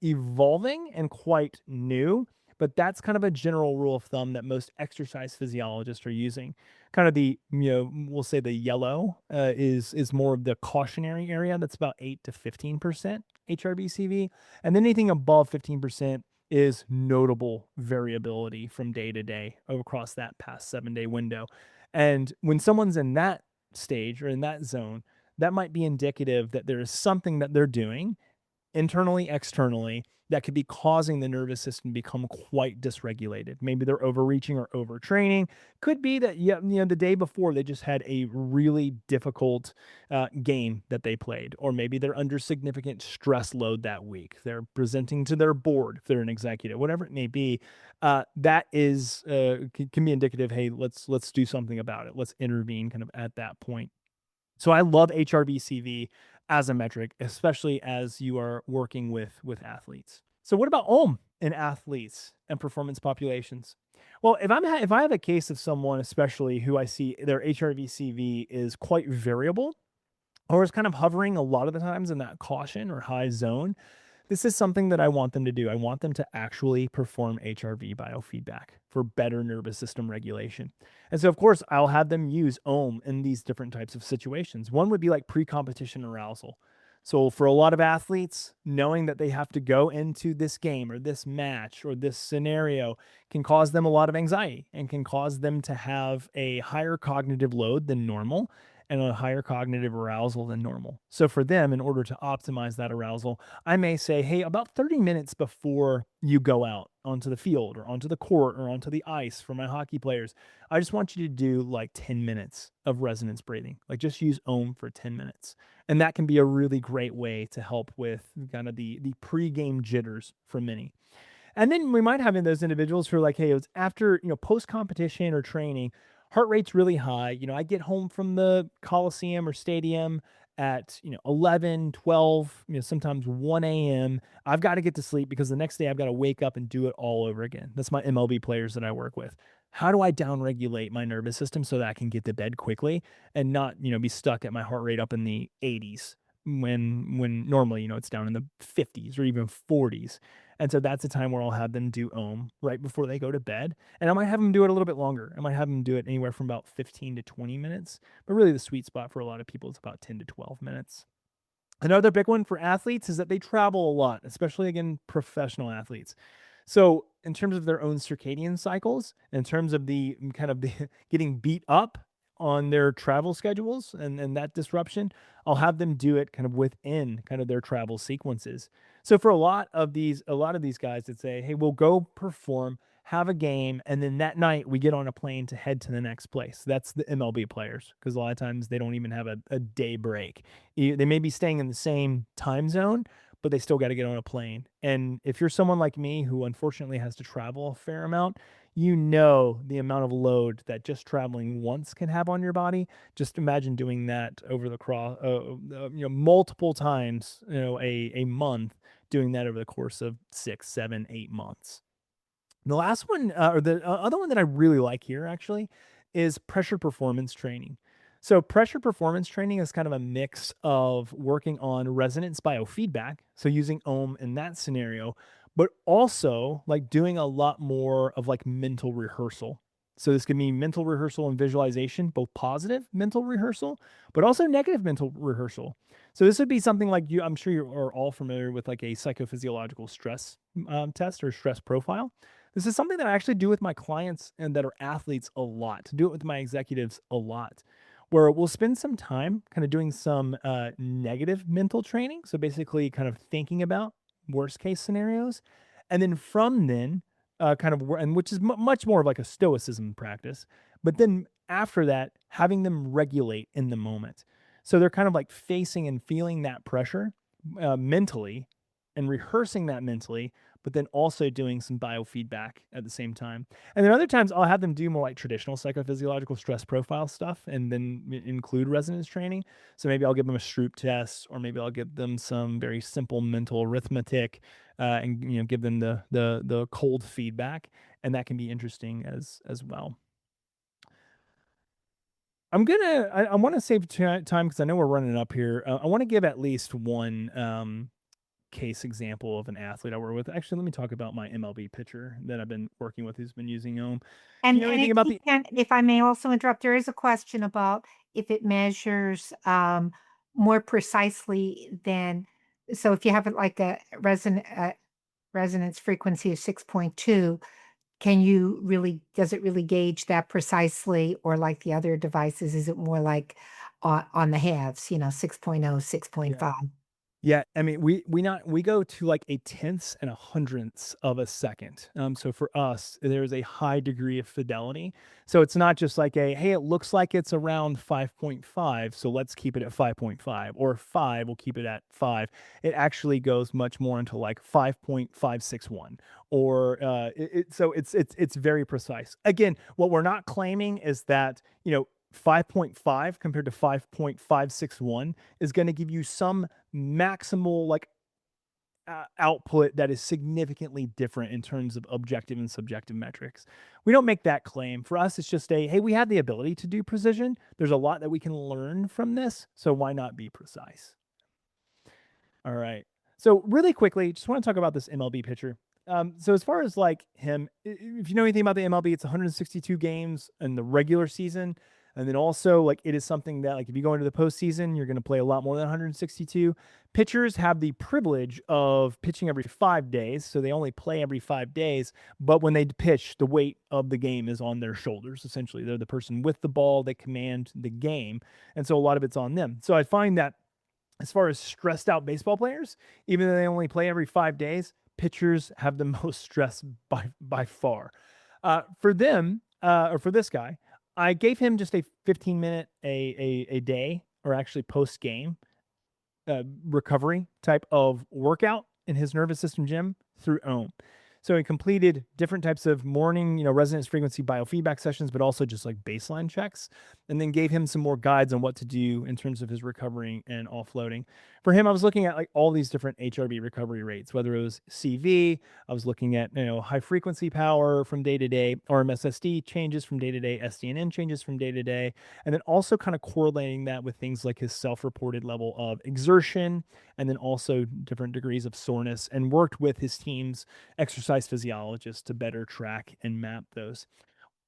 evolving and quite new, but that's kind of a general rule of thumb that most exercise physiologists are using. Kind of we'll say the yellow is more of the cautionary area. That's about 8 to 15% HRBCV. And then anything above 15% is notable variability from day to day across that past 7-day window. And when someone's in that stage or in that zone, that might be indicative that there is something that they're doing internally, externally, that could be causing the nervous system to become quite dysregulated. Maybe they're overreaching or overtraining. Could be that the day before they just had a really difficult game that they played, or maybe they're under significant stress load that week. They're presenting to their board if they're an executive, whatever it may be. That is can be indicative. Hey, let's do something about it. Let's intervene kind of at that point. So I love HRBCV as a metric, especially as you are working with athletes. So what about Ohm in athletes and performance populations? Well, if I have a case of someone, especially who I see their HRV-CV is quite variable, or is kind of hovering a lot of the times in that caution or high zone, this is something that I want them to do. I want them to actually perform HRV biofeedback for better nervous system regulation. And so, of course, I'll have them use OM in these different types of situations. One would be like pre-competition arousal. So for a lot of athletes, knowing that they have to go into this game or this match or this scenario can cause them a lot of anxiety and can cause them to have a higher cognitive load than normal and a higher cognitive arousal than normal. So for them, in order to optimize that arousal, I may say, hey, about 30 minutes before you go out onto the field or onto the court or onto the ice for my hockey players, I just want you to do like 10 minutes of resonance breathing. Like just use OM for 10 minutes. And that can be a really great way to help with kind of the pre-game jitters for many. And then we might have in those individuals who are like, hey, it's after, post competition or training, heart rate's really high. I get home from the Coliseum or stadium at, 11, 12, sometimes 1 a.m. I've got to get to sleep because the next day I've got to wake up and do it all over again. That's my MLB players that I work with. How do I downregulate my nervous system so that I can get to bed quickly and not, be stuck at my heart rate up in the 80s when normally, it's down in the 50s or even 40s. And so that's a time where I'll have them do OM right before they go to bed. And I might have them do it a little bit longer. I might have them do it anywhere from about 15 to 20 minutes. But really, the sweet spot for a lot of people is about 10 to 12 minutes. Another big one for athletes is that they travel a lot, especially again, professional athletes. So, in terms of their own circadian cycles, in terms of the kind of the getting beat up on their travel schedules and that disruption, I'll have them do it kind of within kind of their travel sequences. So for a lot of these guys that say, hey, we'll go perform, have a game, and then that night we get on a plane to head to the next place. That's the MLB players, because a lot of times they don't even have a day break. They may be staying in the same time zone, but they still got to get on a plane. And if you're someone like me who unfortunately has to travel a fair amount, the amount of load that just traveling once can have on your body. Just imagine doing that over the cross, multiple times, a month, doing that over the course of 6, 7, 8 months. The last one, or the other one that I really like here actually, is pressure performance training. So pressure performance training is kind of a mix of working on resonance biofeedback, so using ohm in that scenario, but also like doing a lot more of like mental rehearsal. So this can mean mental rehearsal and visualization, both positive mental rehearsal, but also negative mental rehearsal. So this would be something like I'm sure you are all familiar with like a psychophysiological stress test or stress profile. This is something that I actually do with my clients and that are athletes a lot. Do it with my executives a lot, where we'll spend some time kind of doing some negative mental training. So basically, kind of thinking about worst case scenarios, and then from then, and which is much more of like a stoicism practice. But then after that, having them regulate in the moment. So they're kind of like facing and feeling that pressure mentally and rehearsing that mentally, but then also doing some biofeedback at the same time. And then other times I'll have them do more like traditional psychophysiological stress profile stuff and then include resonance training. So maybe I'll give them a Stroop test, or maybe I'll give them some very simple mental arithmetic, and give them the cold feedback, and that can be interesting as well. I want to save time because I know we're running up here. I want to give at least one case example of an athlete I work with. Actually, let me talk about my MLB pitcher that I've been working with who's been using Ohm. Do you know And anything if about he the can, if I may also interrupt, there is a question about if it measures, more precisely than, so if you have it like a resonance frequency of 6.2, can you really, does it really gauge that precisely? Or like the other devices, is it more like on the halves, 6.0, Yeah. 6.5? Yeah, I mean, we go to like a tenths and a hundredths of a second. So for us, there's a high degree of fidelity. So it's not just like hey, it looks like it's around 5.5, so let's keep it at 5.5, or 5, we'll keep it at 5. It actually goes much more into like 5.561, or so it's very precise. Again, what we're not claiming is that 5.5 compared to 5.561 is going to give you some maximal like output that is significantly different in terms of objective and subjective metrics. We don't make that claim. For us, it's just hey, we have the ability to do precision. There's a lot that we can learn from this, so why not be precise? All right. So really quickly, just want to talk about this MLB pitcher. So as far as like him, if you know anything about the MLB, it's 162 games in the regular season, and then also like it is something that like if you go into the postseason, you're going to play a lot more than 162. Pitchers have the privilege of pitching every 5 days, so they only play every 5 days. But when they pitch, the weight of the game is on their shoulders. Essentially, they're the person with the ball. They command the game, and so a lot of it's on them. So I find that as far as stressed out baseball players, even though they only play every 5 days, pitchers have the most stress by far. For them, or for this guy, I gave him just a 15-minute a day, or actually post game recovery type of workout in his nervous system gym through Ohm. So he completed different types of morning, resonance frequency biofeedback sessions, but also just like baseline checks, and then gave him some more guides on what to do in terms of his recovery and offloading. For him, I was looking at like all these different HRV recovery rates, whether it was CV, I was looking at, high frequency power from day to day, RMSSD changes from day to day, SDNN changes from day to day, and then also kind of correlating that with things like his self-reported level of exertion, and then also different degrees of soreness, and worked with his team's exercise physiologists to better track and map those.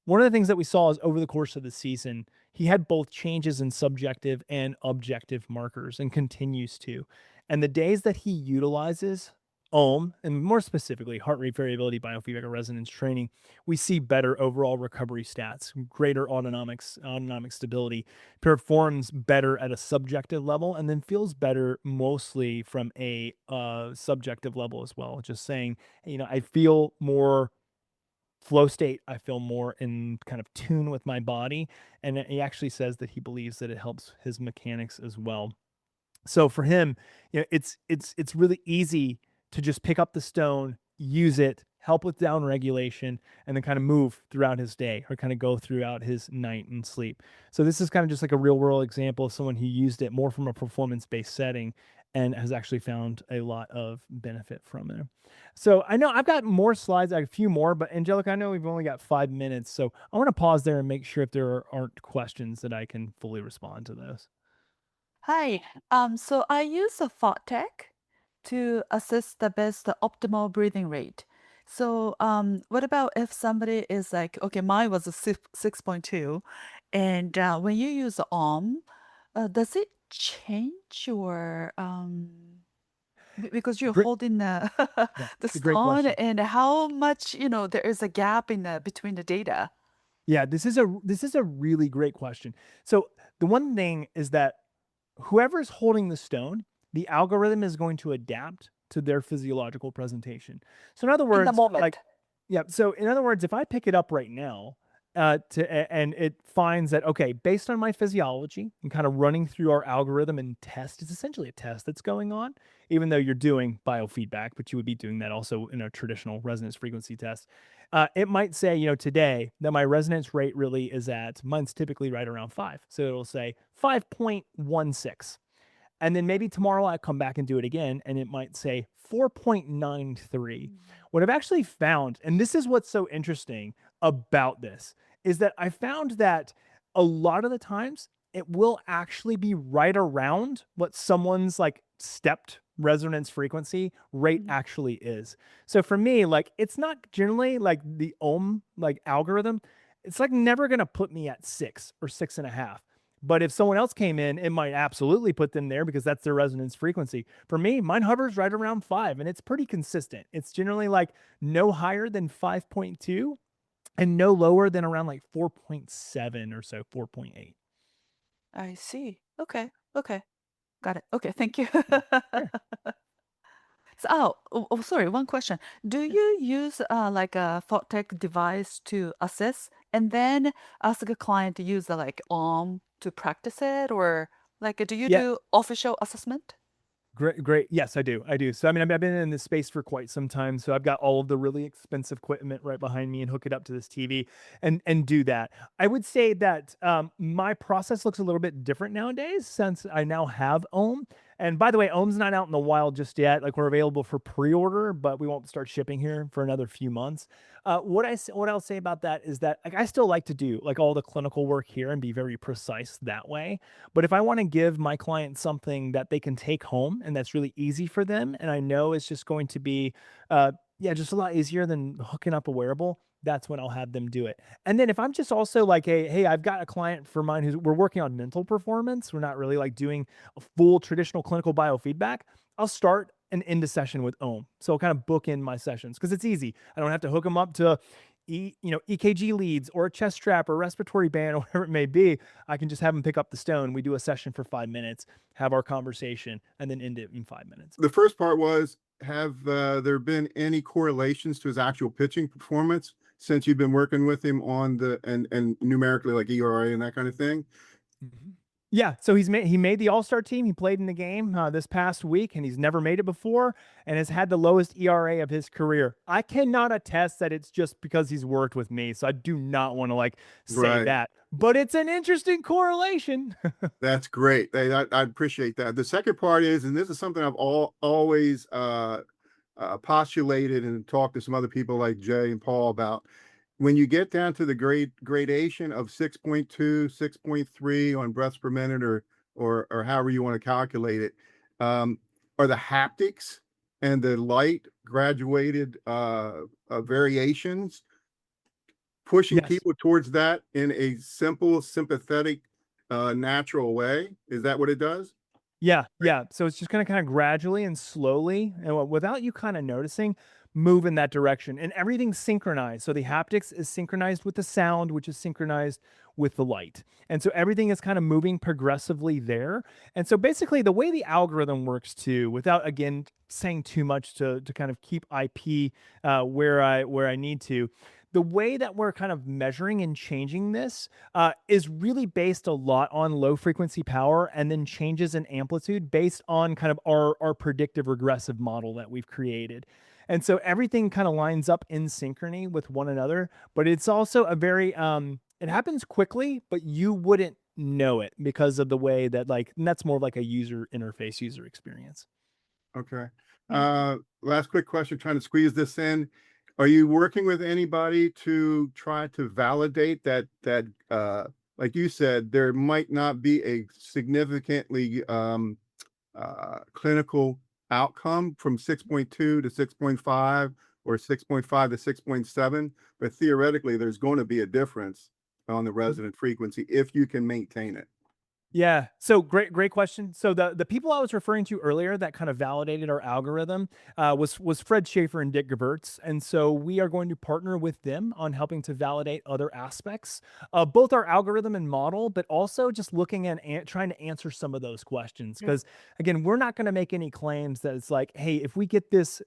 One of the things that we saw is over the course of the season, he had both changes in subjective and objective markers, and continues to. And the days that he utilizes Ohm, and more specifically heart rate variability, biofeedback, or resonance training, we see better overall recovery stats, greater autonomic stability, performs better at a subjective level, and then feels better mostly from a subjective level as well. Just saying, hey, I feel more flow state. I feel more in kind of tune with my body. And he actually says that he believes that it helps his mechanics as well. So for him, it's really easy to just pick up the stone, use it, help with down regulation, and then kind of move throughout his day, or kind of go throughout his night and sleep. So this is kind of just like a real world example of someone who used it more from a performance based setting, and has actually found a lot of benefit from it. So I know I've got more slides, a few more, but Angelica, I know we've only got 5 minutes. So I want to pause there and make sure if there aren't questions that I can fully respond to those. Hi. So I use a thought tech to assess the best optimal breathing rate. So, what about if somebody is like, okay, mine was a 6.2, and when you use the does it change your because you're Great. holding the Yeah. the It's a great stone, question. and how much there is a gap in the between the data? Yeah, this is a really great question. So the one thing is that whoever's holding the stone, the algorithm is going to adapt to their physiological presentation. So in other In the words, like, moment. yeah. So in other words, if I pick it up right now, and it finds that okay, based on my physiology and kind of running through our algorithm and test, it's essentially a test that's going on, even though you're doing biofeedback, but you would be doing that also in a traditional resonance frequency test. It might say, today that my resonance rate really is at mine's typically right around 5. So it'll say 5.16. And then maybe tomorrow I come back and do it again, and it might say 4.93. What I've actually found, and this is what's so interesting about this, is that I found that a lot of the times it will actually be right around what someone's like stepped resonance frequency rate Mm. actually is. So for me, like it's not generally like the ohm like algorithm, it's like never gonna put me at 6 or 6.5. But if someone else came in, it might absolutely put them there because that's their resonance frequency. For me, mine hovers right around 5 and it's pretty consistent. It's generally like no higher than 5.2 and no lower than around like 4.7 or so, 4.8. I see. Okay. Okay. Got it. Okay. Thank you. Yeah. Sure. So, sorry, one question. Do Yeah. you use like a thought tech device to assess and then ask a client to use the like to practice it, or like do you Yeah. do official assessment? Great, great. Yes, I do. I do. So, I mean, I've been in this space for quite some time. So, I've got all of the really expensive equipment right behind me and hook it up to this TV and do that. I would say that my process looks a little bit different nowadays since I now have Ohm. And by the way, Ohm's not out in the wild just yet. Like we're available for pre-order, but we won't start shipping here for another few months. What I'll say about that is that like I still like to do like all the clinical work here and be very precise that way. But if I want to give my client something that they can take home and that's really easy for them, and I know it's just going to be, yeah, just a lot easier than hooking up a wearable, that's when I'll have them do it. And then if I'm just also like, hey, I've got a client for mine who's we're working on mental performance. We're not really like doing a full traditional clinical biofeedback. I'll start and end a session with Ohm. So I'll kind of book in my sessions because it's easy. I don't have to hook them up to EKG leads or a chest strap or respiratory band or whatever it may be. I can just have them pick up the stone. We do a session for 5 minutes, have our conversation, and then end it in 5 minutes. The first part was, have there been any correlations to his actual pitching performance since you've been working with him on the and numerically like ERA and that kind of thing? Mhm. Yeah, so he made the All-Star team. He played in the game this past week, and he's never made it before, and has had the lowest ERA of his career. I cannot attest that it's just because he's worked with me, so I do not want to like say Right. that, but it's an interesting correlation. That's great. I appreciate that. The second part is, and this is something I've always postulated and talked to some other people like Jay and Paul about. When you get down to the gradation of 6.2, 6.3 on breaths per minute, or however you want to calculate it, are the haptics and the light graduated variations pushing Yes. people towards that in a simple, sympathetic, natural way? Is that what it does? Yeah, yeah. So it's just gonna kinda gradually and slowly, and without you kinda noticing, move in that direction, and everything's synchronized. So the haptics is synchronized with the sound, which is synchronized with the light, and so everything is kinda moving progressively there, and so basically, the way the algorithm works too, without, again, saying too much to kind of keep IP, where I need to, the way that we're kind of measuring and changing this is really based a lot on low frequency power and then changes in amplitude based on kind of our predictive regressive model that we've created. And so everything kind of lines up in synchrony with one another, but it's also a very it happens quickly, but you wouldn't know it because of the way that and that's more of like a user interface, user experience. Okay. Last quick question, trying to squeeze this in. Are you working with anybody to try to validate that like you said, there might not be a significantly clinical outcome from 6.2 to 6.5 or 6.5 to 6.7, but theoretically there's going to be a difference on the resonant frequency if you can maintain it? Yeah. So great question. So the people I was referring to earlier that kind of validated our algorithm was Fred Schaefer and Dick Gevirtz. And so we are going to partner with them on helping to validate other aspects of both our algorithm and model, but also just looking at trying to answer some of those questions. Because again, we're not going to make any claims that it's like, hey, if we get this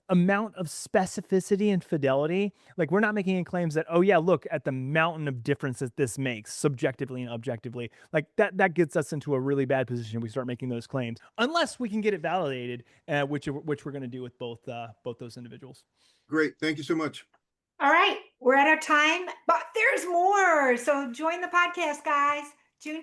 amount of specificity and fidelity, like we're not making any claims that, oh yeah, look at the mountain of difference that this makes subjectively and objectively. Like that gets us into a really bad position if we start making those claims, unless we can get it validated, which we're going to do with both those individuals. Great. Thank you so much. All right, we're at our time, but there's more. So join the podcast, guys. July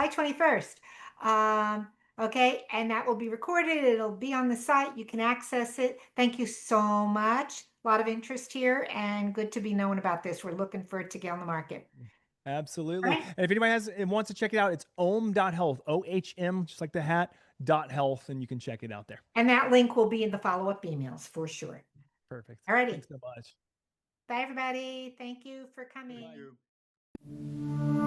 21st. Okay, and that will be recorded. It'll be on the site. You can access it. Thank you so much. A lot of interest here and good to be known about this. We're looking for it to get on the market. Absolutely. Right. And if anybody wants to check it out, it's ohm.health, OHM, just like the hat, .health, and you can check it out there. And that link will be in the follow-up emails for sure. Perfect. All righty. Thanks so much. Bye, everybody. Thank you for coming. Thank you.